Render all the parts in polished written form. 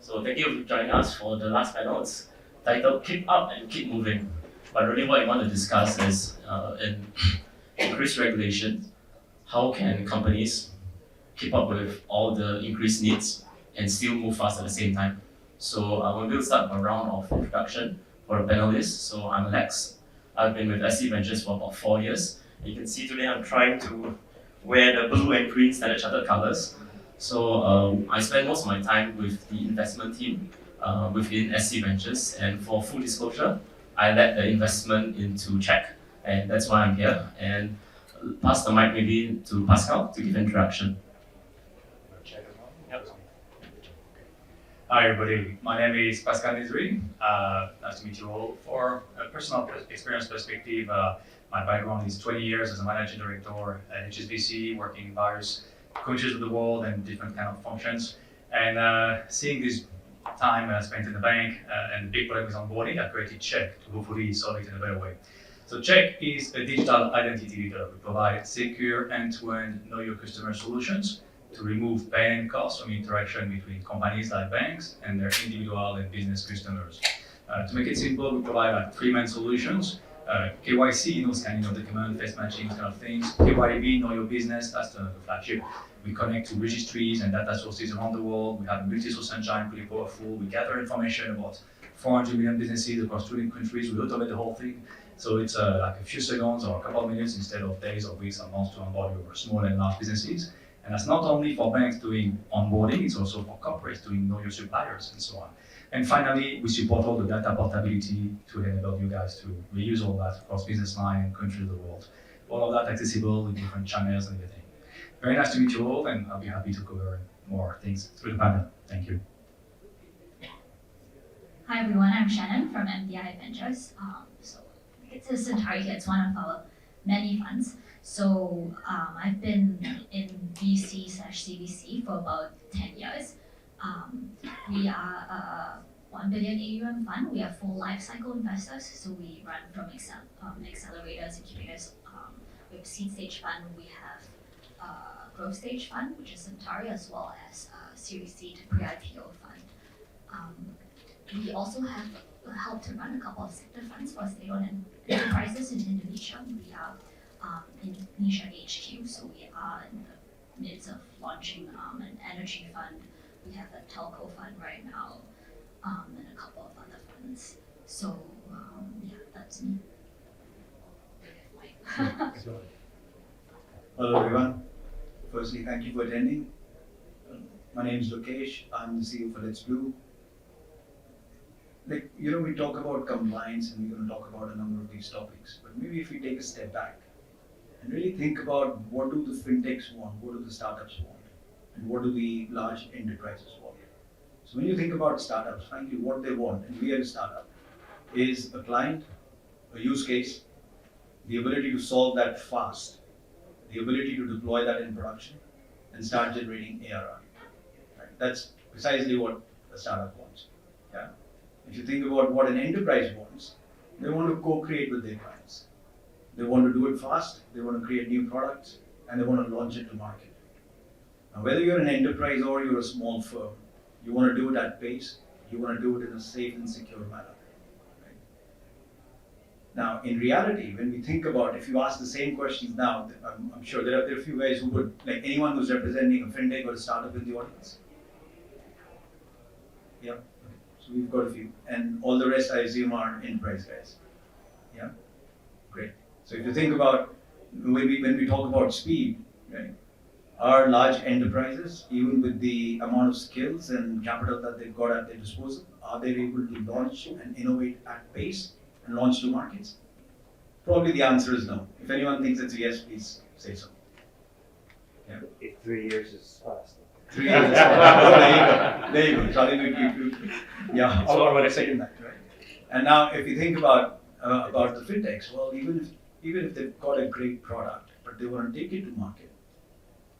So thank you for joining us for the last panel. It's titled Keep Up and Keep Moving. But really what I want to discuss is in increased regulation, how can companies keep up with all the increased needs and still move fast at the same time? So we'll start a round of introduction for the panelists. So I'm Lex. I've been with SC Ventures for about 4 years. You can see today I'm trying to wear the blue and green Standard Chartered colors. So I spend most of my time with the investment team within SC Ventures, and for full disclosure, I led the investment into Chekk, and that's why I'm here. And pass the mic maybe to Pascal to give an introduction. Yep. Hi everybody, my name is Pascal Nizri. Nice to meet you all. For a personal experience perspective, my background is 20 years as a managing director at HSBC, working in various countries of the world and different kind of functions. And seeing this time spent in the bank and the big problem with onboarding, I created Chekk to hopefully solve it in a better way. So Chekk is a digital identity leader. We provide secure end-to-end know your customer solutions to remove pain and cost from interaction between companies like banks and their individual and business customers. To make it simple, we provide like 3 main solutions. KYC, scanning of document, face matching, kind of things. KYB, know your business, that's the flagship. We connect to registries and data sources around the world. We have a multi-source engine, pretty powerful. We gather information about 400 million businesses across 20 countries. We automate the whole thing. So it's like a few seconds or a couple of minutes instead of days or weeks or months to onboard your small and large businesses. And that's not only for banks doing onboarding, it's also for corporates doing know your suppliers and so on. And finally, we support all the data portability to enable you guys to reuse all that across business line and countries of the world. All of that accessible in different channels and everything. Very nice to meet you all, and I'll be happy to cover more things through the panel. Thank you. Hi everyone, I'm Shannon from MDI Ventures. So it's a Centauri here, it's one of our many funds. So I've been in VC/CVC for about 10 years. We are a 1 billion AUM fund. We are full life cycle investors, so we run from accelerators, incubators. We have seed stage fund, we have growth stage fund, which is Centauri, as well as Series C to pre-IPO fund. We also have helped to run a couple of sector funds for state-owned enterprises in Indonesia. We are Indonesia HQ, so we are in the midst of launching an energy fund. We have a telco fund right now, and a couple of other funds. So yeah, that's me. Hello everyone. Firstly, thank you for attending. My name is Lokesh. I'm the CEO for letsbloom. We talk about compliance and we're going to talk about a number of these topics. But maybe if we take a step back and really think about what do the fintechs want, what do the startups want, and what do the large enterprises want. So when you think about startups, frankly, what they want, and we are a startup, is a client, a use case, the ability to solve that fast, the ability to deploy that in production, and start generating ARR. Right? That's precisely what a startup wants. Yeah? If you think about what an enterprise wants, they want to co-create with their clients. They want to do it fast, they want to create new products, and they want to launch it to market. Now, whether you're an enterprise or you're a small firm, you want to do it at pace, you want to do it in a safe and secure manner. Right? Now, in reality, when we think about, if you ask the same questions now, I'm sure there are a few guys who would, like anyone who's representing a fintech or a startup in the audience. Yeah, okay. So we've got a few, and all the rest I assume are enterprise guys. Yeah, great. So if you think about, when we talk about speed, right? Are large enterprises, even with the amount of skills and capital that they've got at their disposal, are they able to launch and innovate at pace and launch to markets? Probably the answer is no. If anyone thinks it's a yes, please say so. Yeah. If 3 years is fast. 3 years is fast. There you go. Charlie, yeah, I want to second that, right? And now, if you think about the fintechs, well, even if they've got a great product, but they want to take it to market,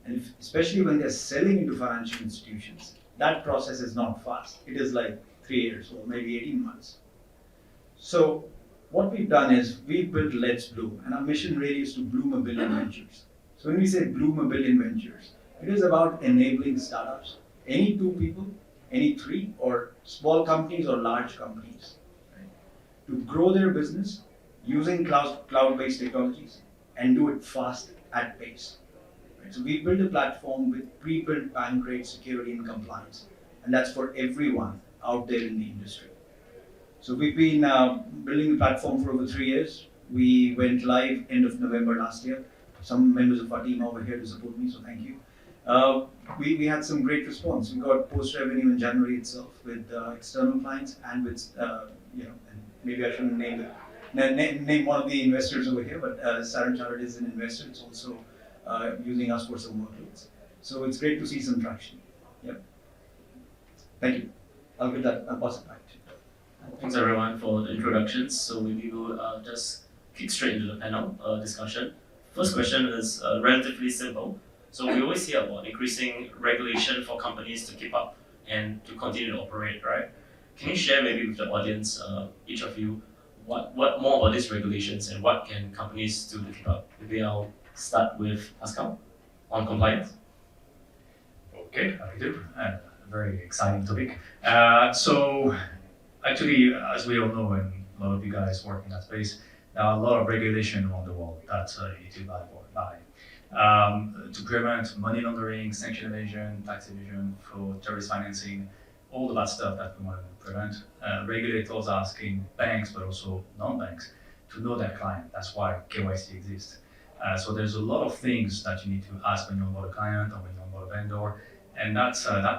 and especially when they're selling into financial institutions, that process is not fast. It is like 3 years or maybe 18 months. So what we've done is we've built letsbloom, and our mission really is to bloom a billion ventures. So when we say bloom a billion ventures, it is about enabling startups, any 2 people any three, or small companies or large companies, right, to grow their business using cloud-based technologies and do it fast at pace. Right? So we built a platform with pre-built bank-grade security and compliance, and that's for everyone out there in the industry. So we've been building the platform for over 3 years. We went live end of November last year. Some members of our team over here to support me, so thank you. We had some great response. We got post revenue in January itself with external clients and with and maybe I shouldn't name one of the investors over here, but Saran Chartered is an investor. It's also using us for some workloads. So it's great to see some traction. Yep. Thank you. I'll get that. I'll pass it back to you. Thanks everyone for the introductions. So maybe we'll just kick straight into the panel discussion. First question is relatively simple. So we always hear about increasing regulation for companies to keep up and to continue to operate, right? Can you share maybe with the audience, each of you, what more about these regulations and what can companies do to keep up? Maybe I'll start with Pascal on compliance. Okay, I do. Very exciting topic. So actually, as we all know, and a lot of you guys work in that space, there are a lot of regulation around the world that you need to abide by. To prevent money laundering, sanction evasion, tax evasion, fraud, terrorist financing, all of that stuff that we want to prevent. Regulators are asking banks, but also non-banks, to know their client. That's why KYC exists. So there's a lot of things that you need to ask when you onboard a client or when you onboard a vendor, and that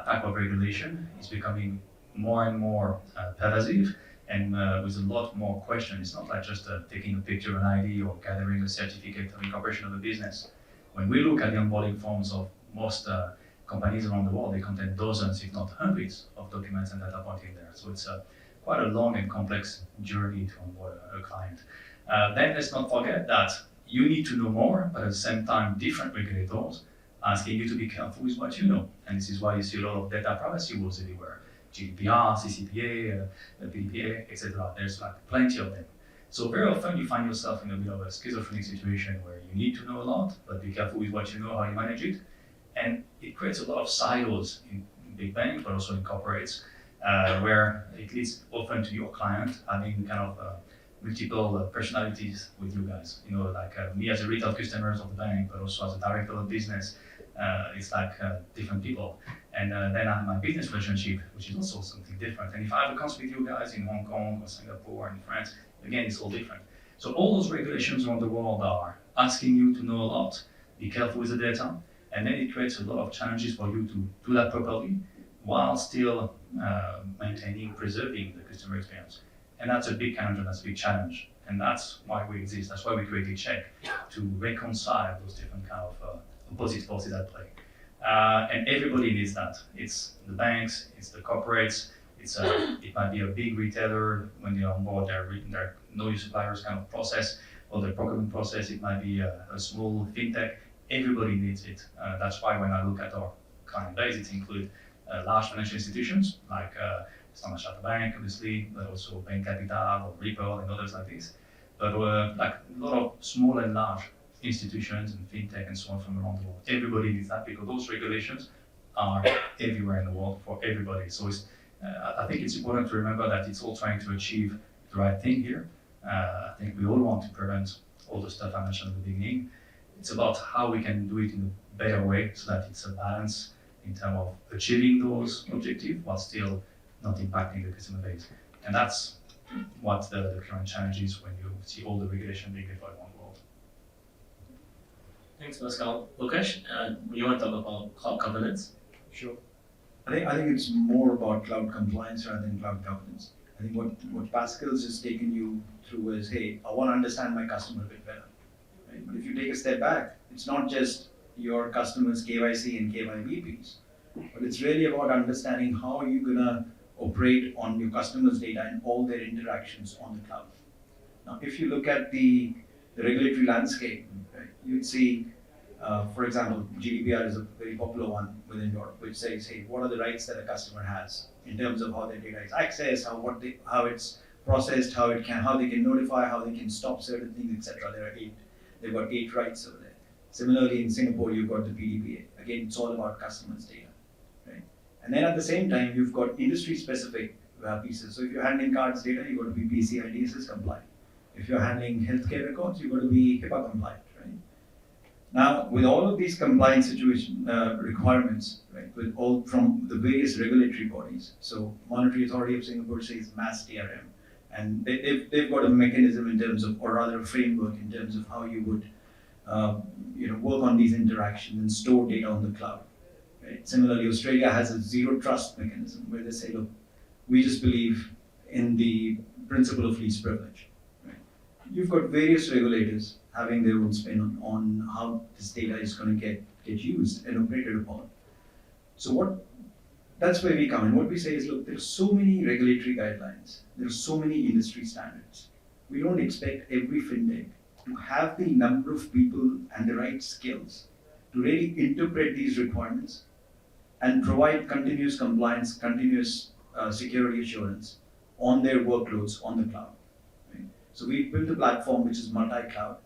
type of regulation is becoming more and more pervasive, and with a lot more questions. It's not like just taking a picture of an ID or gathering a certificate of incorporation of a business. When we look at the onboarding forms of most companies around the world, they contain dozens, if not hundreds, of documents and data points in there. So it's quite a long and complex journey to onboard a client. Then let's not forget that you need to know more, but at the same time, different regulators asking you to be careful with what you know. And this is why you see a lot of data privacy rules everywhere. GDPR, CCPA, PDPA, etc. There's like plenty of them. So very often you find yourself in a bit of a schizophrenic situation where you need to know a lot, but be careful with what you know, how you manage it. And it creates a lot of silos in big banks, but also in corporates, where it leads often to your client having kind of multiple personalities with you guys. You know, like me as a retail customer of the bank, but also as a director of business, it's like different people. And then I have my business relationship, which is also something different. And if I have accounts with you guys in Hong Kong or Singapore and France, again, it's all different. So all those regulations around the world are asking you to know a lot, be careful with the data, and then it creates a lot of challenges for you to do that properly while still maintaining, preserving the customer experience. And that's a big challenge, and that's a big challenge. And that's why we exist. That's why we created Chekk, to reconcile those different kind of opposite forces at play. And everybody needs that. It's the banks, it's the corporates, it might be a big retailer when they're on board their know your suppliers kind of process, or the procurement process. It might be a small fintech. Everybody needs it. That's why when I look at our client base, it includes large financial institutions like Standard Chartered Bank, obviously, but also Bain Capital or Ripple and others like this. But like a lot of small and large institutions and fintech and so on from around the world. Everybody needs that because those regulations are everywhere in the world for everybody. So it's, I think it's important to remember that it's all trying to achieve the right thing here. I think we all want to prevent all the stuff I mentioned at the beginning. It's about how we can do it in a better way so that it's a balance in terms of achieving those objectives while still not impacting the customer base. And that's what the current challenge is when you see all the regulation being deployed around the world. Thanks, Pascal. Lokesh, you want to talk about cloud governance? Sure. I think it's more about cloud compliance rather than cloud governance. I think what Pascal's just taken you through is, hey, I want to understand my customer a bit better. Right? But if you take a step back, it's not just your customer's KYC and KYB piece, but it's really about understanding how you're gonna operate on your customer's data and all their interactions on the cloud. Now, if you look at the regulatory landscape, right, you'd see, for example, GDPR is a very popular one within Europe, which says, hey, what are the rights that a customer has in terms of how their data is accessed, how it's processed, how they can notify, how they can stop certain things, etc. They've got 8 rights over there. Similarly, in Singapore, you've got the PDPA. Again, it's all about customers' data, right? And then at the same time, you've got industry-specific pieces. So if you're handling cards data, you've got to be PCI DSS compliant. If you're handling healthcare records, you've got to be HIPAA compliant, right? Now, with all of these compliance situation requirements, right, with all from the various regulatory bodies, so Monetary Authority of Singapore says mass TRM, and they've got a mechanism in terms of, or rather a framework in terms of how you would work on these interactions and store data on the cloud. Right? Similarly, Australia has a zero trust mechanism where they say, look, we just believe in the principle of least privilege. Right? You've got various regulators having their own spin on how this data is going to get used and operated upon. So that's where we come in. What we say is, look, there are so many regulatory guidelines, there are so many industry standards. We don't expect every fintech to have the number of people and the right skills to really interpret these requirements and provide continuous compliance, continuous security assurance on their workloads on the cloud. Right? So we've built a platform which is multi-cloud,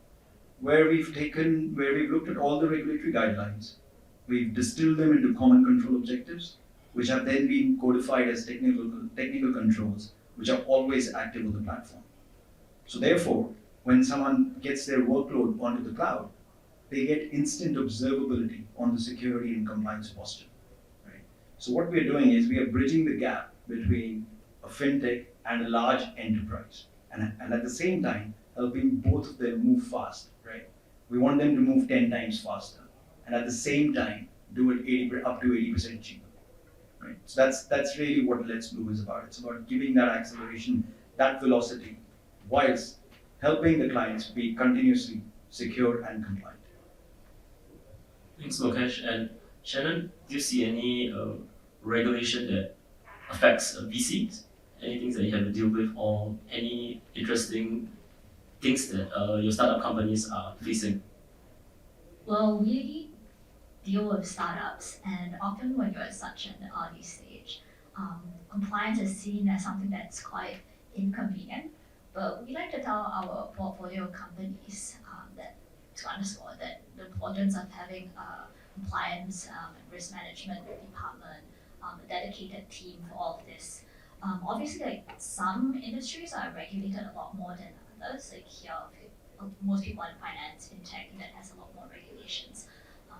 where we've looked at all the regulatory guidelines, we've distilled them into common control objectives, which have then been codified as technical controls, which are always active on the platform. So therefore, when someone gets their workload onto the cloud, they get instant observability on the security and compliance posture. Right? So what we're doing is we are bridging the gap between a fintech and a large enterprise, and at the same time helping both of them move fast. Right? We want them to move 10 times faster, and at the same time do it up to 80% cheaper. Right? So that's really what letsbloom is about. It's about giving that acceleration, that velocity, whilst helping the clients be continuously secure and compliant. Thanks, Lokesh. And Shannon, do you see any regulation that affects VCs? Any things that you have to deal with, or any interesting things that your startup companies are facing? Well, we deal with startups, and often when you're at such an early stage, compliance is seen as something that's quite inconvenient. But we like to tell our portfolio companies that to underscore that the importance of having a compliance and risk management department, a dedicated team for all of this. Obviously, like some industries are regulated a lot more than others. Like here, most people in finance, fintech, that has a lot more regulations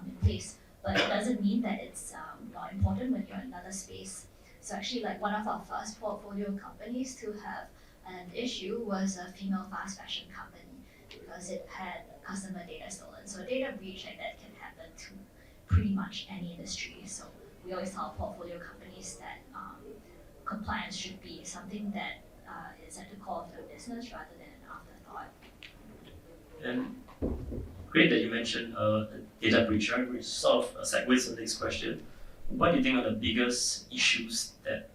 in place. But it doesn't mean that it's not important when you're in another space. So actually, like one of our first portfolio companies to have an issue was a female fast fashion company because it had customer data stolen. So a data breach like that can happen to pretty much any industry. So we always tell portfolio companies that compliance should be something that is at the core of their business rather than an afterthought. And great that you mentioned data breach, right? Which sort of segues to the next question. What do you think are the biggest issues that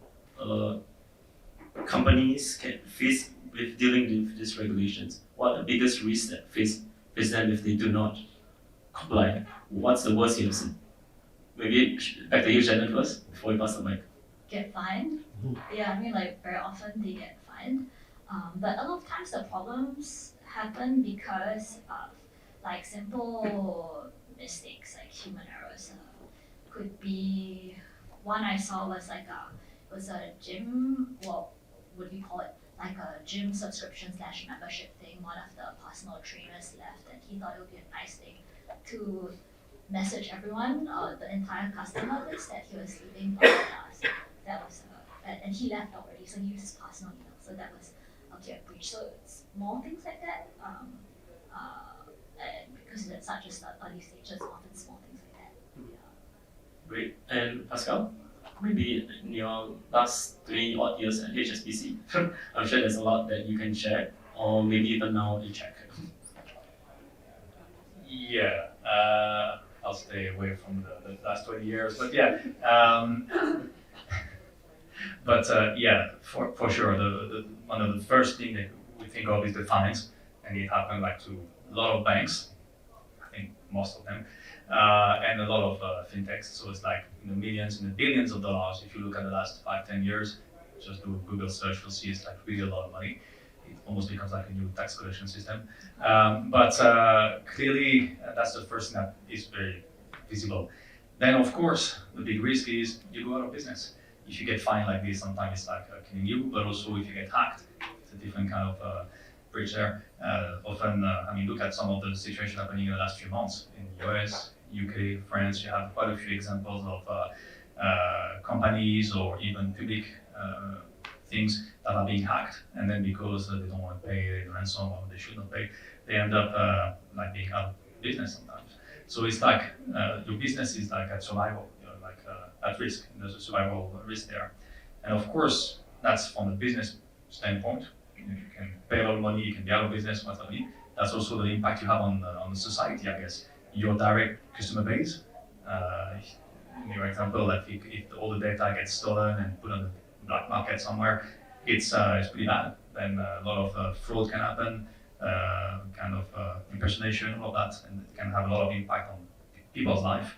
companies can face with dealing with these regulations? What are the biggest risks that face them if they do not comply? What's the worst you've seen? Maybe back to you, Shannon, first, before we pass the mic. Get fined? Yeah, I mean, like very often they get fined. But a lot of times the problems happen because of like simple mistakes, like human errors. Could be one I saw was like a gym. Well, what do you call it? Like a gym subscription / membership thing. One of the personal trainers left, and he thought it would be a nice thing to message everyone, the entire customer list, that he was leaving for us. That was and he left already, so he used his personal email. So that was a breach. So small things like that. And because it's such a early stage, it's often small things like that. Yeah. Great. And Pascal, maybe in your last 20 odd years at HSBC, I'm sure there's a lot that you can share, or maybe even now at Chekk. Yeah, I'll stay away from the last 20 years, but yeah. Yeah, for sure, the one of the first thing that we think of is the fines, and it happened like to a lot of banks, I think most of them, and a lot of fintechs. So it's like in the millions and the billions of dollars. If you look at the last 5-10 years, just do a Google search, you'll see it's like really a lot of money. It almost becomes like a new tax collection system. But clearly, that's the first thing that is very visible. Then of course, the big risk is you go out of business. If you get fined like this, sometimes it's like killing you, but also if you get hacked, it's a different kind of breach there. Often, look at some of the situations happening in the last few months in the US, UK, France. You have quite a few examples of companies or even public things that are being hacked, and then because they don't want to pay the ransom or they should not pay, they end up like being out of business sometimes. So it's like your business is like at survival, at risk. There's a survival risk there, and of course that's from the business standpoint. If you can pay a lot of money, you can be out of business, what have you. That's also the impact you have on the society, I guess. Your direct customer base. In your example, like if all the data gets stolen and put on the black market somewhere, it's pretty bad. Then a lot of fraud can happen, impersonation, all of that, and it can have a lot of impact on people's life.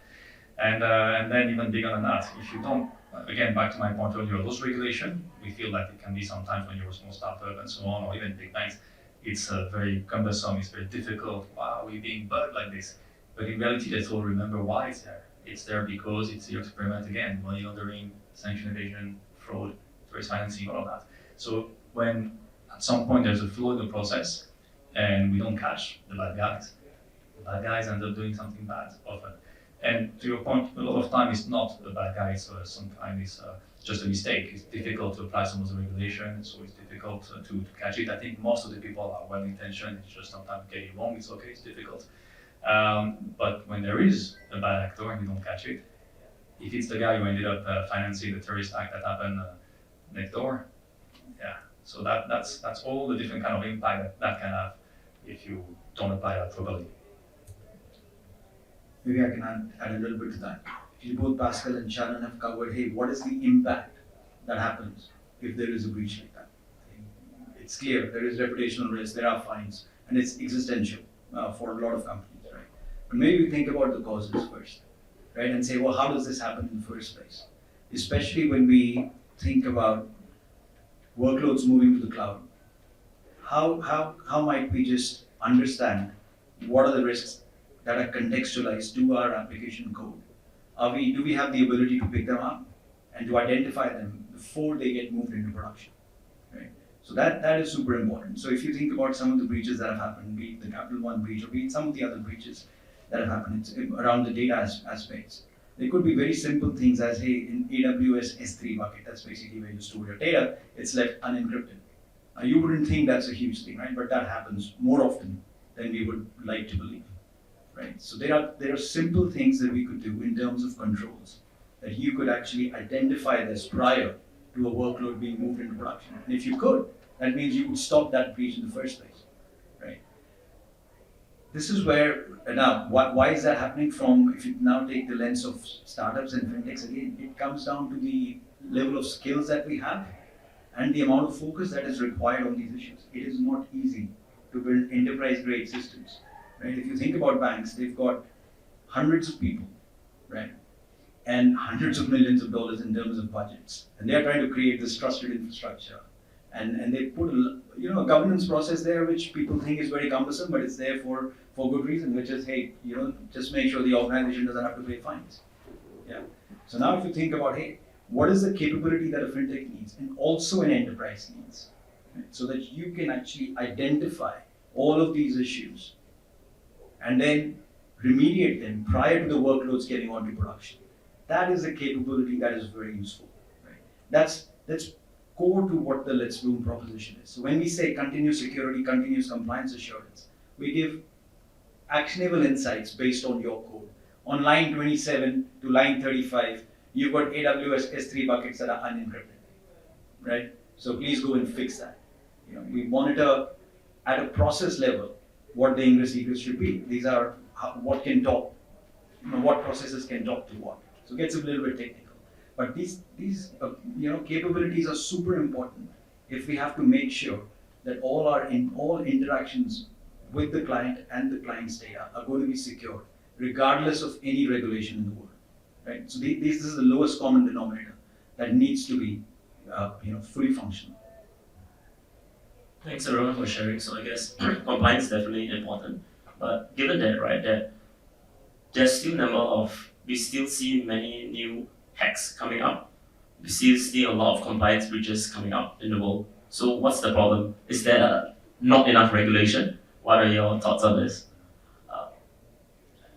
And then even bigger than that, if you don't, again, back to my point earlier, those regulation, we feel that it can be sometimes when you're a small startup and so on, or even big banks, it's very cumbersome, it's very difficult. Wow, we're being bugged like this. But in reality, let's all remember why it's there. It's there because it's your experiment again, money laundering, sanction evasion, fraud, terrorist financing, all of that. So when at some point there's a flaw in the process and we don't catch the bad guys end up doing something bad often. And to your point, a lot of time it's not the bad guys, so sometimes it's just a mistake. It's difficult to apply some of the regulations, so it's difficult to catch it. I think most of the people are well intentioned, it's just sometimes getting wrong, it's okay, it's difficult. But when there is a bad actor and you don't catch it, if it's the guy who ended up financing the terrorist act that happened next door, yeah. So that's all the different kind of impact that can have if you don't apply that properly. Maybe I can add a little bit to that. You both, Pascal and Shannon, have covered, hey, what is the impact that happens if there is a breach like that? It's clear, there is reputational risk, there are fines, and it's existential for a lot of companies, right? But maybe we think about the causes first, right? And say, well, how does this happen in the first place? Especially when we think about workloads moving to the cloud. How might we just understand what are the risks that are contextualized to our application code? Do we have the ability to pick them up and to identify them before they get moved into production? Right? So that is super important. So if you think about some of the breaches that have happened, be it the Capital One breach or be it some of the other breaches that have happened, it's around the data aspects. They could be very simple things as, hey, in AWS S3 bucket, that's basically where you store your data, it's left unencrypted. You wouldn't think that's a huge thing, right? But that happens more often than we would like to believe. Right? So there are simple things that we could do in terms of controls that you could actually identify this prior to a workload being moved into production. And if you could, that means you would stop that breach in the first place. Right? This is where now why is that happening from, if you now take the lens of startups and fintechs again, it comes down to the level of skills that we have and the amount of focus that is required on these issues. It is not easy to build enterprise grade systems. Right? If you think about banks, they've got hundreds of people, right? And hundreds of millions of dollars in terms of budgets. And they're trying to create this trusted infrastructure. And they put a governance process there which people think is very cumbersome, but it's there for good reason, which is, hey, just make sure the organization doesn't have to pay fines. Yeah. So now if you think about, hey, what is the capability that a fintech needs and also an enterprise needs, right? So that you can actually identify all of these issues and then remediate them prior to the workloads getting onto production. That is a capability that is very useful. Right? That's core to what the Let's Bloom proposition is. So when we say continuous security, continuous compliance assurance, we give actionable insights based on your code. On line 27 to line 35, you've got AWS S3 buckets that are unencrypted, right? So please go and fix that. We monitor at a process level what the ingress egress should be. These are what can talk, what processes can talk to what. So it gets a little bit technical. But these capabilities are super important if we have to make sure that all interactions with the client and the client's data are going to be secure, regardless of any regulation in the world. Right? So this is the lowest common denominator that needs to be fully functional. Thanks everyone for sharing. So I guess compliance is definitely important. But given that, right, that there's still a number of we still see many new hacks coming up. We still see a lot of compliance breaches coming up in the world. So what's the problem? Is there not enough regulation? What are your thoughts on this?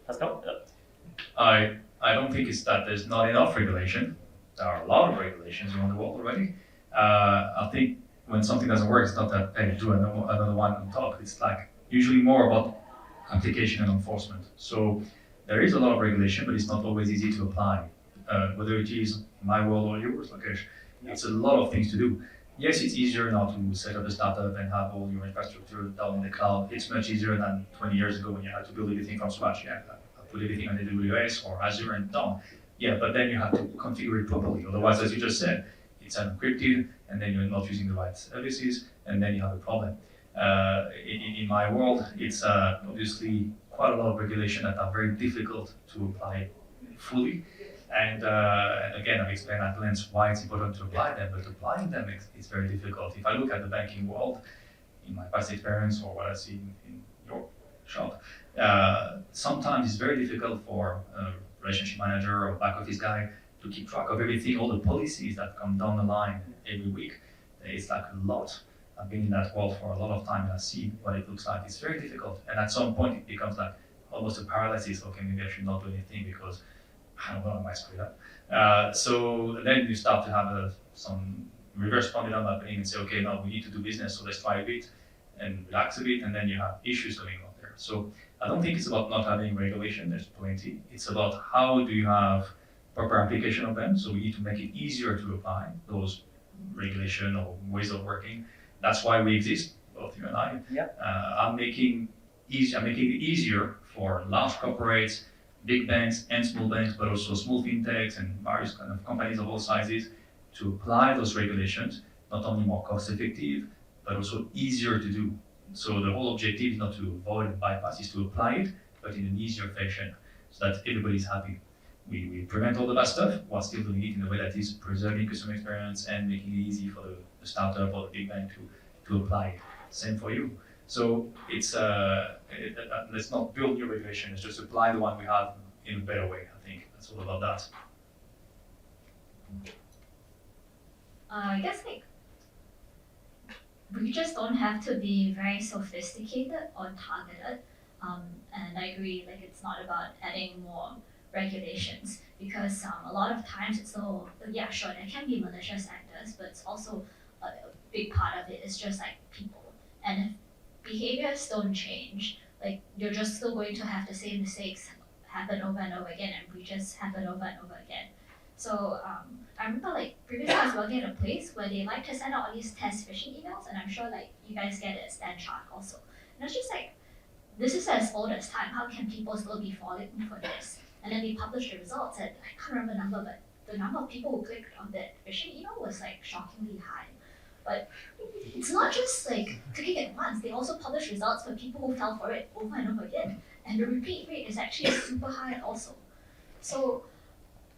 Pascal? I don't think it's that there's not enough regulation. There are a lot of regulations around the world already. I think when something doesn't work, it's not that, hey, do another one on top. It's like usually more about application and enforcement. So there is a lot of regulation, but it's not always easy to apply. Whether it is my world or yours, Lokesh, it's a lot of things to do. Yes, it's easier now to set up a startup and have all your infrastructure down in the cloud. It's much easier than 20 years ago when you had to build everything from scratch. Yeah, put everything on AWS or Azure and done. Yeah, but then you have to configure it properly. Otherwise, as you just said, it's unencrypted, and then you're not using the right services, and then you have a problem. In my world, it's obviously quite a lot of regulation that are very difficult to apply fully. And again, I've explained at length why it's important to apply them, but applying them is very difficult. If I look at the banking world, in my past experience or what I see in your shop, sometimes it's very difficult for a relationship manager or back office guy to keep track of everything, all the policies that come down the line every week. It's like a lot. I've been in that world for a lot of time and I see what it looks like. It's very difficult. And at some point it becomes like almost a paralysis. Okay, maybe I should not do anything because I don't know, I might screw it up. So then you start to have some reverse pendulum happening and say, okay, now we need to do business, so let's try a bit and relax a bit, and then you have issues going on there. So I don't think it's about not having regulation, there's plenty. It's about how do you have proper application of them, so we need to make it easier to apply those regulation or ways of working. That's why we exist, both you and I. Yeah. I'm making it easier for large corporates, big banks and small banks, but also small fintechs and various kind of companies of all sizes to apply those regulations, not only more cost effective, but also easier to do. So the whole objective is not to avoid and bypass, is to apply it, but in an easier fashion, so that everybody's happy. We prevent all the bad stuff while still doing it in a way that is preserving customer experience and making it easy for the startup or the big bank to apply it. Same for you. So it's let's not build new regulation, let's just apply the one we have in a better way. I think that's all about that. I guess we just don't have to be very sophisticated or targeted. And I agree, it's not about adding more regulations because a lot of times it's so, yeah, sure, there can be malicious actors, but it's also a big part of it is just people. And if behaviors don't change, you're just still going to have the same mistakes happen over and over again and breaches happen over and over again. So I remember previously I was working at a place where they like to send out all these test phishing emails, and I'm sure you guys get it at Stan Chart also. And it's just this is as old as time. How can people still be falling for this? And then they published the results, and I can't remember the number, but the number of people who clicked on that phishing email was shockingly high. But it's not just clicking it once. They also publish results for people who fell for it over and over again, and the repeat rate is actually super high also. So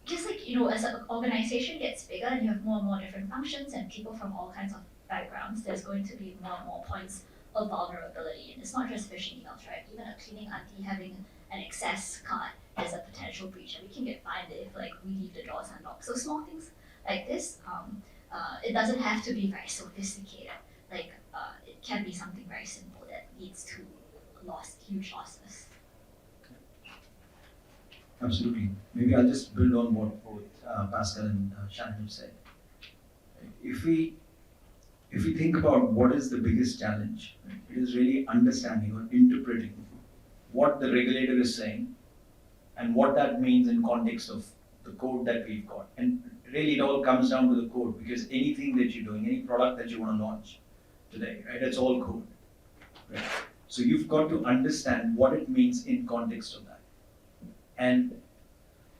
just as an organization gets bigger and you have more and more different functions and people from all kinds of backgrounds, there's going to be more and more points of vulnerability. And it's not just phishing emails, right? Even a cleaning auntie having an access card is a potential breach, and we can get fined if we leave the doors unlocked. So small things like this, it doesn't have to be very sophisticated. It can be something very simple that leads to huge losses. Absolutely. Maybe I'll just build on what both Pascal and Shannon have said. If we think about what is the biggest challenge, right, it is really understanding or interpreting what the regulator is saying and what that means in context of the code that we've got. And really it all comes down to the code, because anything that you're doing, any product that you want to launch today, right, it's all code. Right? So you've got to understand what it means in context of that. And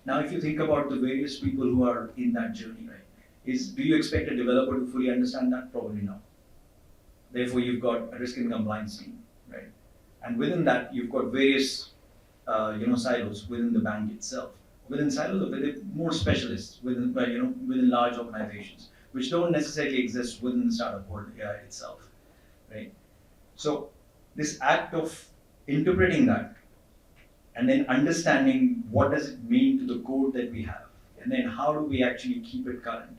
now if you think about the various people who are in that journey, right, do you expect a developer to fully understand that? Probably not. Therefore, you've got a risk and compliance team, right? And within that, you've got various silos within the bank itself. Within silos, within more specialists within large organizations, which don't necessarily exist within the startup world itself, right? So this act of interpreting that and then understanding what does it mean to the code that we have, and then how do we actually keep it current,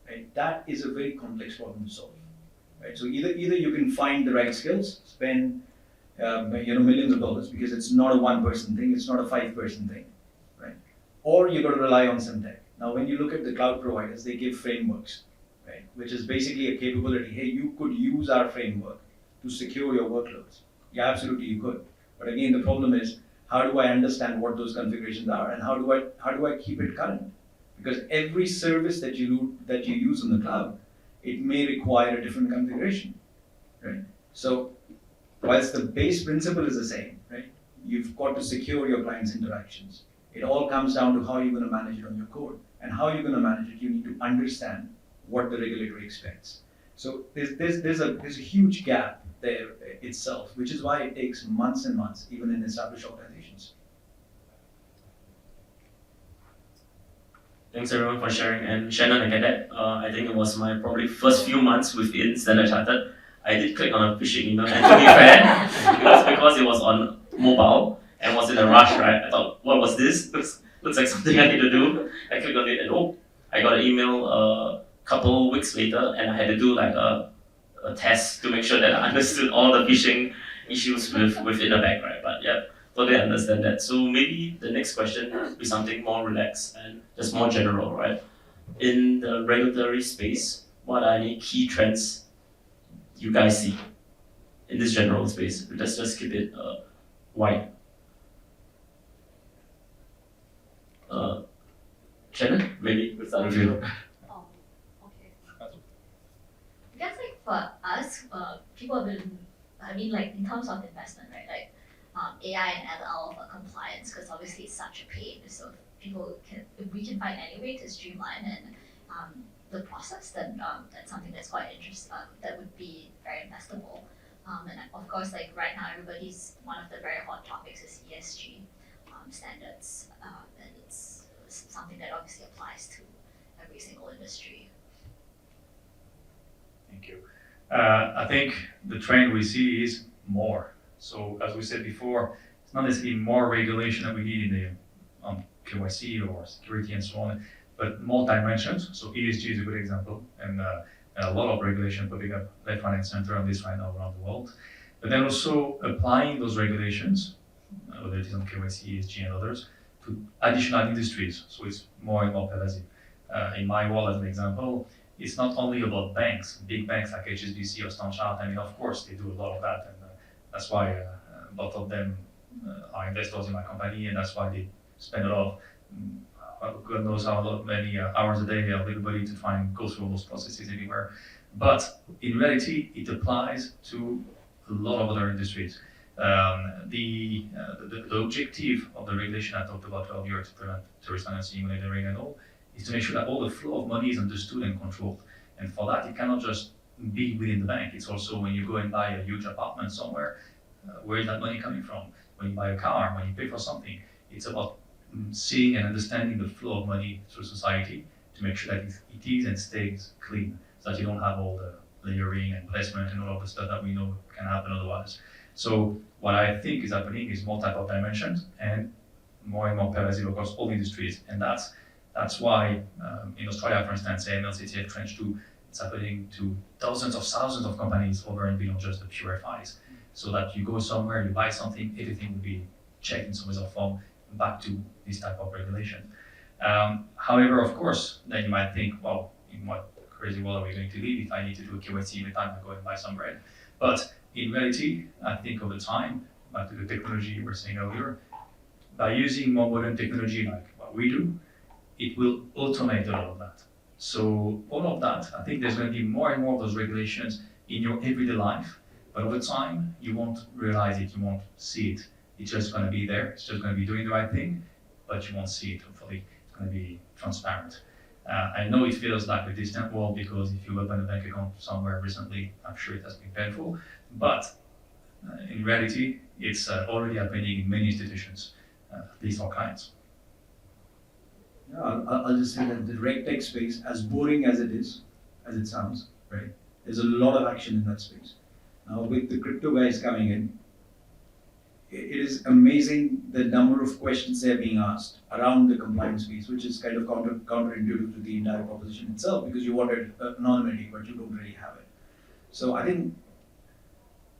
right? That is a very complex problem to solve, right? So either you can find the right skills, spend millions of dollars, because it's not a one-person thing, it's not a five-person thing, right? Or you got to rely on some tech. Now, when you look at the cloud providers, they give frameworks, right? Which is basically a capability. Hey, you could use our framework to secure your workloads. Yeah, absolutely, you could. But again, the problem is, how do I understand what those configurations are, and how do I keep it current? Because every service that you use in the cloud, it may require a different configuration, right? So, whilst the base principle is the same, right? You've got to secure your client's interactions. It all comes down to how you're going to manage it on your code, and how you're going to manage it. You need to understand what the regulator expects. So there's a huge gap there itself, which is why it takes months and months, even in established organizations. Thanks everyone for sharing. And Shannon, I get that. I think it was my probably first few months within Standard Chartered. I did click on a phishing email, and to be fair, because it was on mobile and was in a rush, right? I thought, what was this? Looks like something I need to do. I clicked on it, and I got an email a couple weeks later, and I had to do like a test to make sure that I understood all the phishing issues within the bank, right? But yeah, totally understand that. So maybe the next question will be something more relaxed and just more general, right? In the regulatory space, what are any key trends you guys see in this general space? Let's just keep it wide. Shannon, maybe we'll start with you. Okay. I guess like for us, people have been, like in terms of investment, right? Like AI and ML for compliance, because obviously it's such a pain. So if we can find any way to streamline and the process, then that's something that's quite interesting. That would be very investable. And of course, like right now, one of the very hot topics is ESG standards, and it's something that obviously applies to every single industry. Thank you. I think the trend we see is more. So as we said before, it's not necessarily more regulation that we need in the KYC or security and so on, but more dimensions. So ESG is a good example, and a lot of regulation popping up left, right, and center on this right now around the world. But then also applying those regulations, whether it is on KYC, ESG, and others, to additional industries. So it's more and more pervasive. In my world, as an example, it's not only about banks, big banks like HSBC or Standard Chartered. I mean, of course, they do a lot of that, and that's why both of them are investors in my company, and that's why they spend a lot of God knows many hours a day of everybody to try and go through all those processes everywhere. But in reality, it applies to a lot of other industries. The objective of the regulation I talked about earlier to prevent terrorist financing, money laundering, and all, is to make sure that all the flow of money is understood and controlled. And for that, it cannot just be within the bank. It's also when you go and buy a huge apartment somewhere, where is that money coming from? When you buy a car, when you pay for something, it's about seeing and understanding the flow of money through society to make sure that it is and stays clean, so that you don't have all the layering and placement and all of the stuff that we know can happen otherwise. So what I think is happening is more type of dimensions and more pervasive across all industries, and that's why in Australia, for instance, AML, CTF, Trench 2, it's happening to dozens of thousands of companies over and beyond just the pure FIs. So that you go somewhere, you buy something, everything will be checked in some way or form back to this type of regulation. However, of course, then you might think, well, in what crazy world are we going to live if I need to do a KYC every time I go and buy some bread? But in reality, I think over time, back to the technology you were saying earlier, by using more modern technology like what we do, it will automate a lot of that. So all of that, I think there's going to be more and more of those regulations in your everyday life, but over time, you won't realize it, you won't see it. It's just going to be there, it's just going to be doing the right thing, but you won't see it, hopefully. It's going to be transparent. I know it feels like a distant world because if you open a bank account somewhere recently, I'm sure it has been painful, but in reality, it's already happening in many institutions, at least our clients. Yeah, I'll just say that the RegTech space, as boring as it sounds, right? There's a lot of action in that space. Now with the crypto guys coming in, it is amazing the number of questions they're being asked around the compliance piece, which is kind of counterintuitive to the entire proposition itself, because you wanted anonymity, but you don't really have it. So I think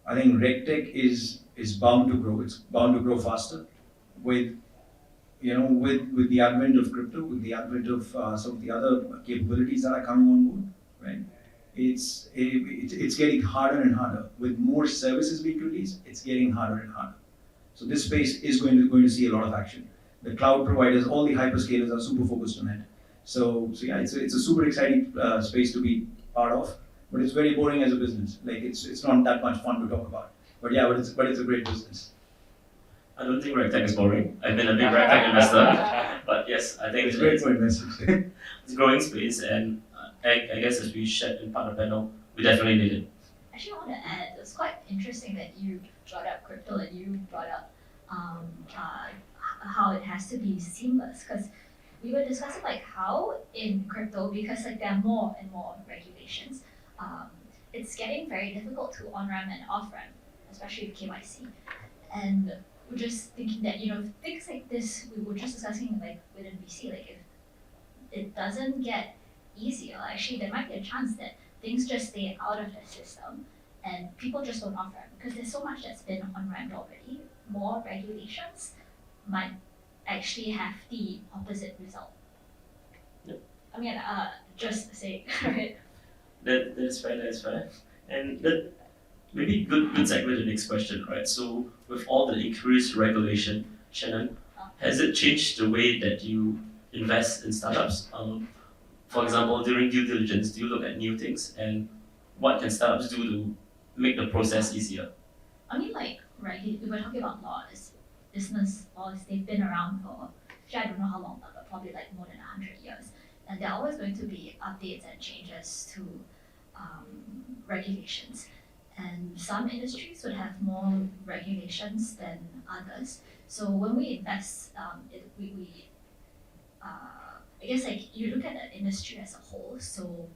RegTech is bound to grow. It's bound to grow faster with with the advent of crypto, with the advent of some of the other capabilities that are coming on board, right? It's getting harder and harder. With more services being released, it's getting harder and harder. So this space is going to see a lot of action. The cloud providers, all the hyperscalers are super focused on it. So yeah, it's a super exciting space to be part of, but it's very boring as a business. Like it's not that much fun to talk about. But yeah, but it's a great business. I don't think RegTech is boring. I've been a big RegTech investor, but yes, I think It's great for investors. it's a growing space, and I guess as we shared in part of the panel, we definitely need it. Actually, I want to add, it's quite interesting that you brought up crypto and you brought up how it has to be seamless, because we were discussing like how in crypto, because like there are more and more regulations, it's getting very difficult to on-ramp and off-ramp, especially with KYC. And we're just thinking that, things like this, we were just discussing like within VC, like if it doesn't get easier, actually there might be a chance that things just stay out of the system and people just don't off-ramp, because there's so much that's been on-ramped already. More regulations might actually have the opposite result. Yep. I mean, just say, right? That's fair. And that maybe good segue to the next question, right? So with all the increased regulation, Shannon, has it changed the way that you invest in startups? For example, during due diligence, do you look at new things, and what can startups do to make the process easier? I mean, like, we were talking about laws, business laws, they've been around for, actually, I don't know how long, but probably like more than 100 years. And there are always going to be updates and changes to regulations. And some industries would have more regulations than others. So when we invest, I guess like you look at the industry as a whole. So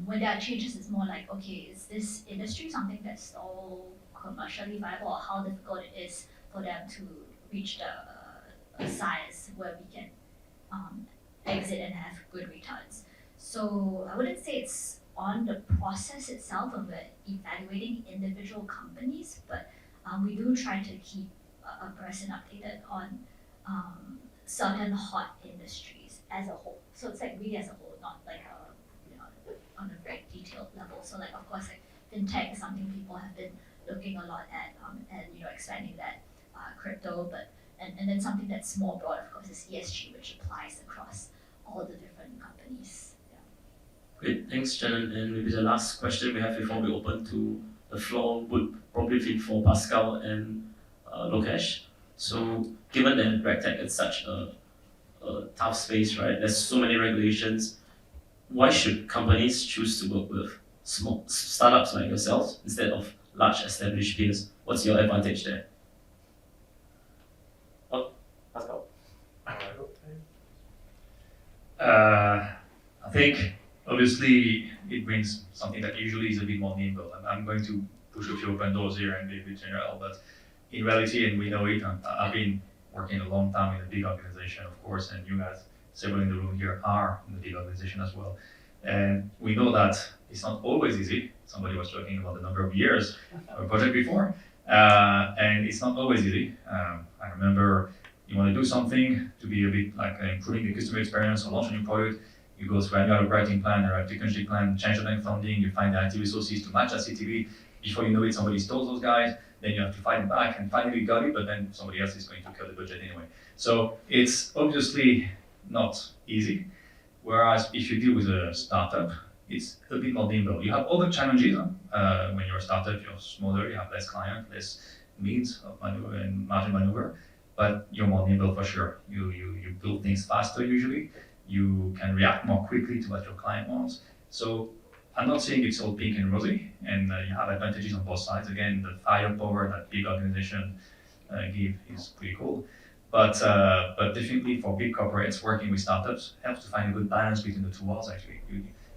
when there are changes, it's more like, okay, is this industry something that's still commercially viable, or how difficult it is for them to reach the size where we can exit and have good returns. So I wouldn't say it's on the process itself of evaluating individual companies, but we do try to keep a person updated on certain hot industries as a whole. So it's like really as a whole, not like on a very detailed level. So like of course like fintech is something people have been looking a lot at, and expanding that crypto, but and then something that's more broad of course is ESG, which applies across all the different companies. Great, thanks, Shannon. And maybe the last question we have before we open to the floor would probably be for Pascal and Lokesh. So, given that RegTech is such a tough space, right? There's so many regulations. Why should companies choose to work with small startups like yourselves instead of large established peers? What's your advantage there? Oh, Pascal. I think obviously it brings something that usually is a bit more nimble. I'm going to push a few open doors here and be a bit general, but in reality, and we know it, I've been working a long time in a big organization, of course, and you guys, several in the room here, are in a big organization as well. And we know that it's not always easy. Somebody was talking about the number of years of a project before, and it's not always easy. I remember you want to do something to be a bit like improving the customer experience or launch a new product. You go through annual operating plan or a technology plan, change the bank funding, you find the IT resources to match that CTV. Before you know it, somebody stole those guys, then you have to fight it back, and finally you got it, but then somebody else is going to cut the budget anyway. So it's obviously not easy. Whereas if you deal with a startup, it's a bit more nimble. You have other challenges. When you're a startup, you're smaller, you have less client, less means of maneuver and margin maneuver, but you're more nimble for sure. You build things faster usually. You can react more quickly to what your client wants. So I'm not saying it's all pink and rosy, and you have advantages on both sides. Again, the firepower that big organization give is pretty cool. But definitely for big corporates, working with startups helps to find a good balance between the two worlds actually.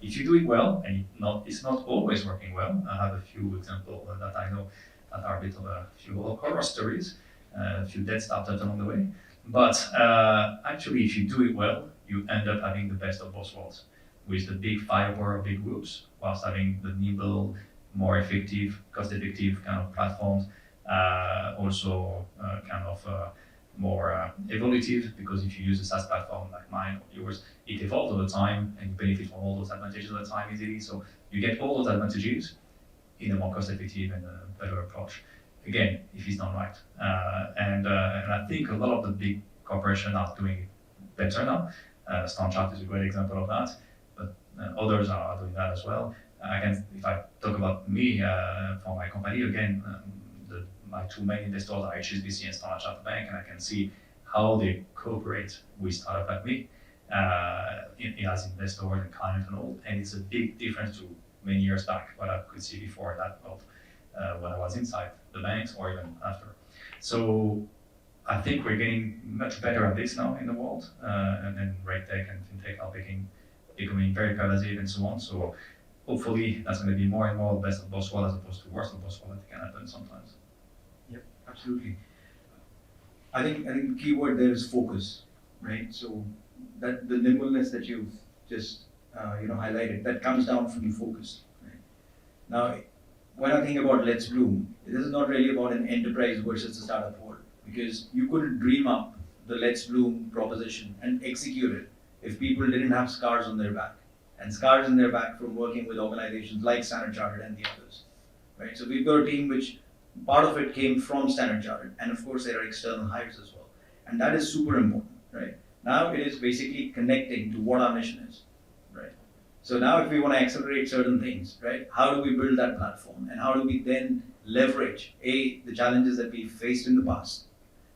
If you do it well, and it's not always working well, I have a few examples that I know. that are a bit of a few horror stories, a few dead startups along the way. But actually, if you do it well, you end up having the best of both worlds, with the big firepower of big groups, whilst having the nimble, more effective, cost-effective kind of platforms, also kind of more evolutive, because if you use a SaaS platform like mine or yours, it evolves all the time and you benefit from all those advantages all the time easily. So you get all those advantages in a more cost-effective and a better approach. Again, if it's done right. And I think a lot of the big corporations are doing it better now. StanChart is a great example of that, but others are doing that as well. If I talk about me for my company, again, my two main investors are HSBC and Standard Chartered Bank, and I can see how they cooperate with startups like me as investors and clients and all. And it's a big difference to many years back, what I could see before that world when I was inside the banks or even after. So I think we're getting much better at this now in the world, and RegTech and FinTech are becoming very pervasive and so on. So hopefully that's going to be more and more best of both worlds as opposed to worst of both worlds that can happen sometimes. Yep, absolutely. I think the key word there is focus, right? So that the nimbleness that you've just highlighted, that comes down from the focus. Right? Now, when I think about Let's Bloom, this is not really about an enterprise versus a startup world, because you couldn't dream up the Let's Bloom proposition and execute it if people didn't have scars on their back, and scars in their back from working with organizations like Standard Chartered and the others, right? So we've got a team which part of it came from Standard Chartered, and of course there are external hires as well, and that is super important, right? Now it is basically connecting to what our mission is, right? So now if we want to accelerate certain things, right, how do we build that platform, and how do we then leverage the challenges that we faced in the past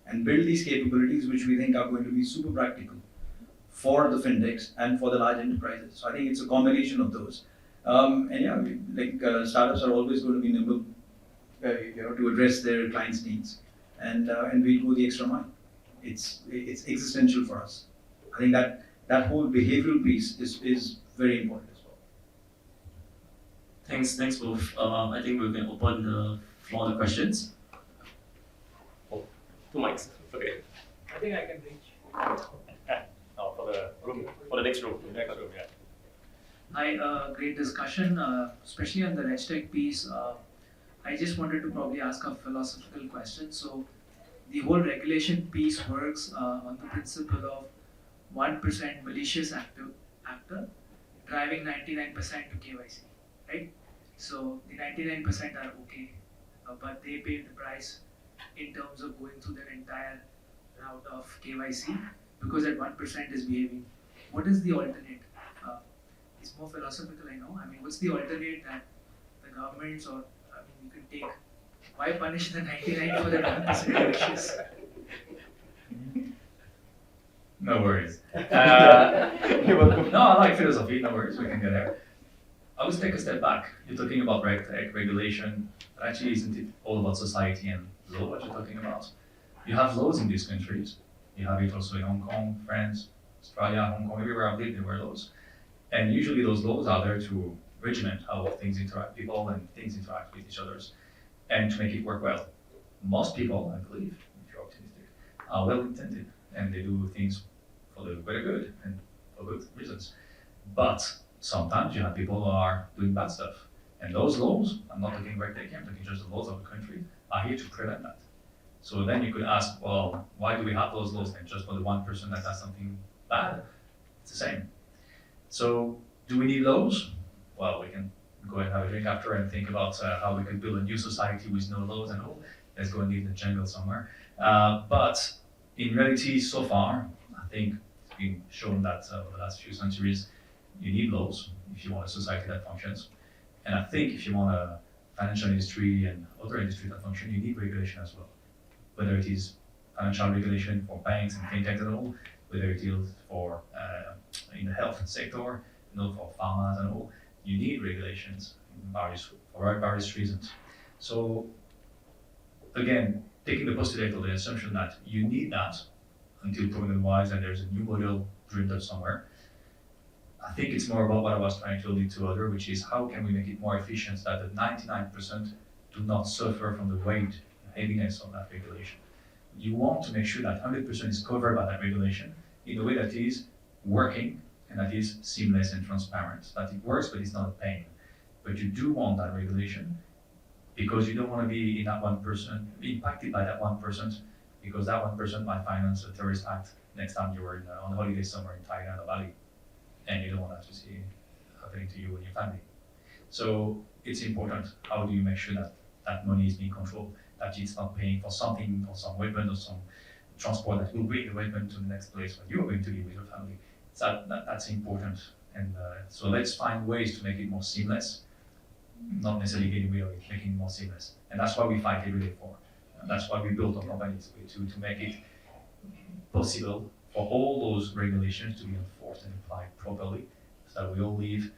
and build these capabilities which we think are going to be super practical for the fintechs and for the large enterprises. So I think it's a combination of those. Startups are always going to be nimble, to address their clients' needs, and we go the extra mile. It's existential for us. I think that whole behavioral piece is very important as well. Thanks both. I think we can open the floor to questions. Oh, two mics. Okay. I think I can reach. For the next room. Yeah. Hi, great discussion, especially on the RegTech piece. I just wanted to probably ask a philosophical question. So, the whole regulation piece works on the principle of 1% malicious actor driving 99% to KYC, right? So, the 99% are okay, but they pay the price in terms of going through their entire route of KYC because that 1% is behaving. What is the alternate? It's more philosophical, I know. I mean, what's the alternate that the governments or you can take? Why punish the 99 for the 1% malicious? No worries. You're welcome. No, I like philosophy. No worries, we can get there. I would take a step back. You're talking about RegTech, regulation, but actually isn't it all about society and law what you're talking about? You have laws in these countries. You have it also in Hong Kong, France, Australia, Hong Kong, everywhere I've lived, there were laws. And usually those laws are there to regiment how things interact, people and things interact with each other, and to make it work well. Most people, I believe, if you're optimistic, are well intended and they do things for the greater good and for good reasons. But sometimes you have people who are doing bad stuff. And those laws, I'm not talking RegTech, I'm talking just the laws of the country, are here to prevent that. So then you could ask, well, why do we have those laws then? Just for the one person that does something bad? It's the same. So do we need laws? Well, we can go and have a drink after and think about how we could build a new society with no laws and all. Let's go and live in the jungle somewhere. But in reality, so far, I think it's been shown that over the last few centuries, you need laws if you want a society that functions. And I think if you want a financial industry and other industries that function, you need regulation as well. Whether it is financial regulation for banks and fintechs and all, whether it is for in the health sector, for pharma and all, you need regulations for various reasons. So again, taking the postulate or the assumption that you need that until proven otherwise and there's a new model dreamed up somewhere, I think it's more about what I was trying to allude to earlier, which is how can we make it more efficient so that the 99% do not suffer from the weight, the heaviness of that regulation. You want to make sure that 100% is covered by that regulation in a way that is working and that is seamless and transparent, that it works but it's not a pain. But you do want that regulation because you don't want to be in that 1%, impacted by that 1%, because that 1% might finance a terrorist act next time you were on holiday somewhere in Thailand or Bali, and you don't want that to see happening to you and your family. So it's important. How do you make sure that that money is being controlled, that it's not paying for something, or some weapon, or some transport that will bring the weapon to the next place where you're going to be with your family? So that's important. And so let's find ways to make it more seamless, not necessarily getting rid of it, making it more seamless. And that's what we fight every day for. And that's why we built our companies, to make it possible for all those regulations to be enforced and applied properly, so that we all live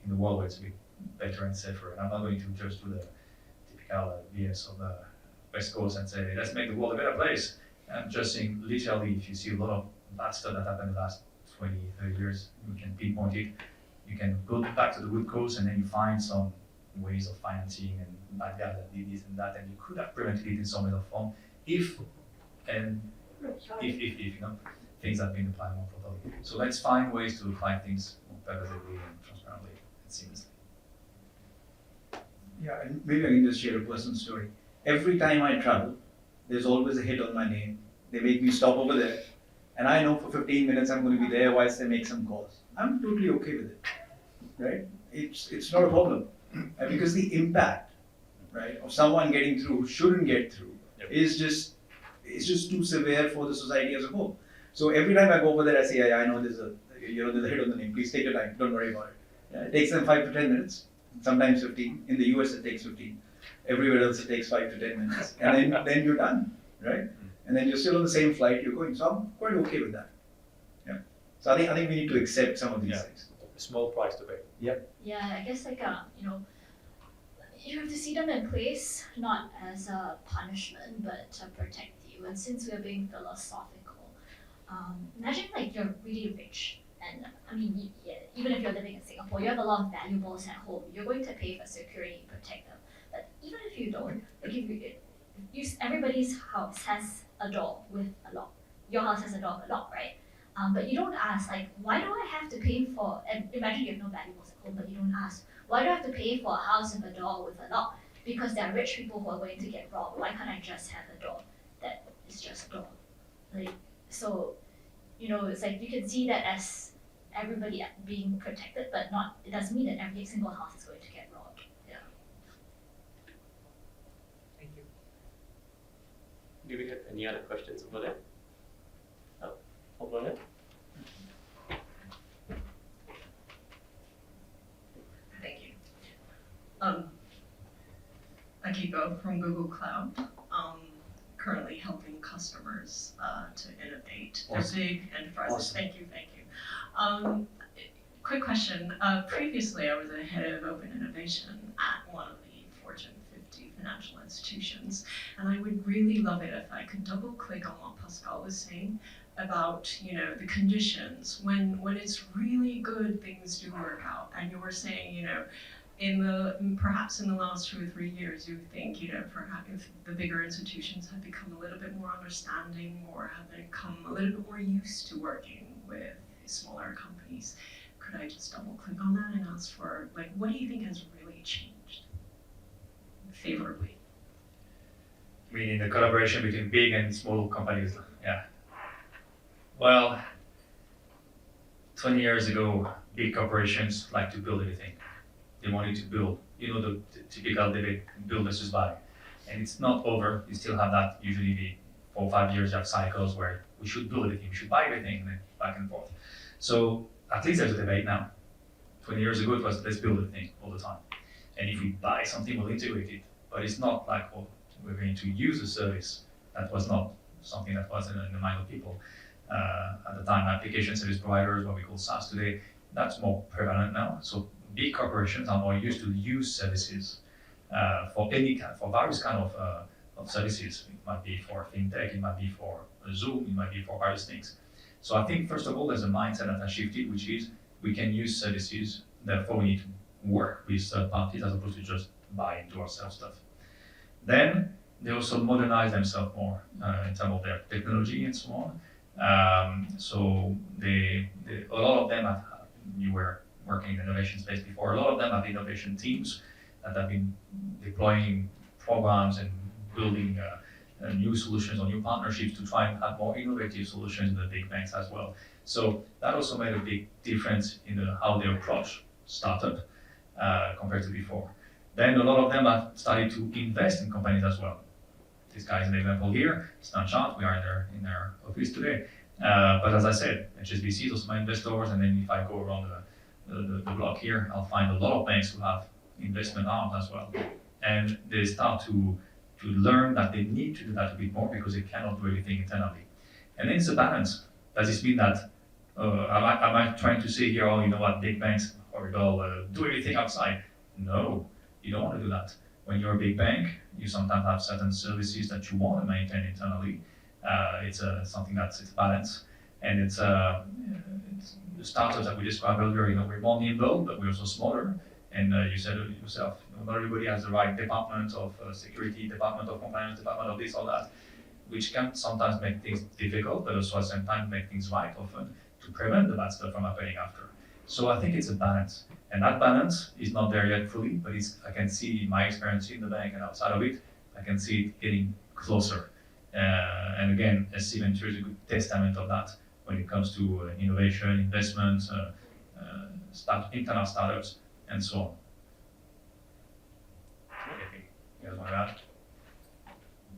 in a world where it's a bit better and safer. And I'm not going to just do the typical BS of the West Coast and say, let's make the world a better place. I'm just saying, literally, if you see a lot of bad stuff that happened in the last 20, 30 years, you can pinpoint it. You can go back to the root cause and then you find some ways of financing and bad guys that did this and that, and you could have prevented it in some way or form if you know, things have been applied more properly. So let's find ways to apply things more perfectly and transparently and seamlessly. Yeah, and maybe I can just share a personal story. Every time I travel, there's always a hit on my name. They make me stop over there, and I know for 15 minutes I'm going to be there whilst they make some calls. I'm totally okay with it, right? It's not a problem, because the impact, right, of someone getting through who shouldn't get through is just too severe for the society as a whole. So every time I go over there, I say, yeah, I know there's a hit on the name. Please take your time. Don't worry about it. Yeah, it takes them 5 to 10 minutes, sometimes 15. In the US, it takes 15. Everywhere else, it takes 5 to 10 minutes, and then you're done, right? And then you're still on the same flight you're going. So I'm quite okay with that. Yeah. So I think we need to accept some of these things. A small price to pay. Yeah, I guess you have to see them in place not as a punishment but to protect you. And since we're being philosophical, imagine you're really rich, and I mean, even if you're living in Singapore, you have a lot of valuables at home. You're going to pay for security, protect them. But even if you don't, everybody's house has a door with a lock. Your house has a door with a lock, right? But you don't ask, why do I have to pay for, and imagine you have no valuables at home, but you don't ask, why do I have to pay for a house with a door with a lock? Because there are rich people who are going to get robbed. Why can't I just have a door that is just a door? So, it's you can see that as everybody being protected, but it doesn't mean that every single house is going to get robbed. Yeah. Thank you. Do we have any other questions over there? Oh, over there. Thank you. Akiko from Google Cloud, currently helping customers to innovate. Awesome. They're big enterprises. Awesome. Thank you. Quick question. Previously, I was a head of open innovation at one of the Fortune 50 financial institutions, and I would really love it if I could double click on what Pascal was saying about the conditions when it's really good, things do work out. And you were saying perhaps in the last 2 or 3 years, you think perhaps if the bigger institutions have become a little bit more understanding or have become a little bit more used to working with smaller companies. Could I just double click on that and ask for what do you think has really changed favorably? Meaning the collaboration between big and small companies. Yeah. Well, 20 years ago, big corporations like to build everything. They wanted to build, the typical debate, build versus buy. And it's not over. You still have that, usually the 4 or 5 years you have cycles where we should build everything, we should buy everything, and then back and forth. So at least there's a debate now. 20 years ago, it was let's build everything all the time. And if we buy something, we'll integrate it. But it's not we're going to use a service. That was not something that was in the mind of people. At the time, application service providers, what we call SaaS today, that's more prevalent now. So big corporations are more used to use services for various kind of services. It might be for fintech, it might be for Zoom, it might be for various things. So I think first of all, there's a mindset that has shifted, which is we can use services, therefore we need to work with third parties as opposed to just buy into ourselves stuff. Then they also modernize themselves more in terms of their technology and so on. So a lot of them have, you were working in the innovation space before, a lot of them have innovation teams that have been deploying programs and building new solutions or new partnerships to try and have more innovative solutions in the big banks as well. So that also made a big difference in how they approach startup compared to before. Then a lot of them have started to invest in companies as well. This guy is an example here, Snapchat, we are in their office today. But as I said, HSBC is also my investors, and then if I go around the block here, I'll find a lot of banks who have investment arms as well. And they start to learn that they need to do that a bit more because they cannot do everything internally. And then it's a balance. Does this mean that, am I trying to say here, oh, you know what, big banks, or they'll do everything outside? No, you don't want to do that. When you're a big bank, you sometimes have certain services that you want to maintain internally. It's something that's a balance. And it's the startups that we described earlier, we're more nimble, but we're also smaller. And you said it yourself, not everybody has the right department of security, department of compliance, department of this or that, which can sometimes make things difficult, but also at the same time make things right often to prevent the bad stuff from happening after. So I think it's a balance. And that balance is not there yet fully, but I can see my experience in the bank and outside of it, I can see it getting closer. And again, SC Venture is a good testament of that when it comes to innovation, investments, internal startups, and so on. Anything you guys want to add?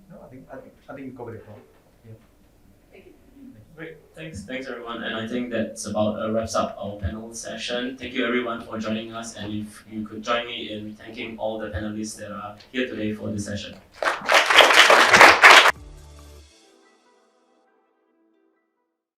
No, I think you covered it well. Great, thanks everyone. And I think that's about wraps up our panel session. Thank you everyone for joining us, and if you could join me in thanking all the panelists that are here today for this session.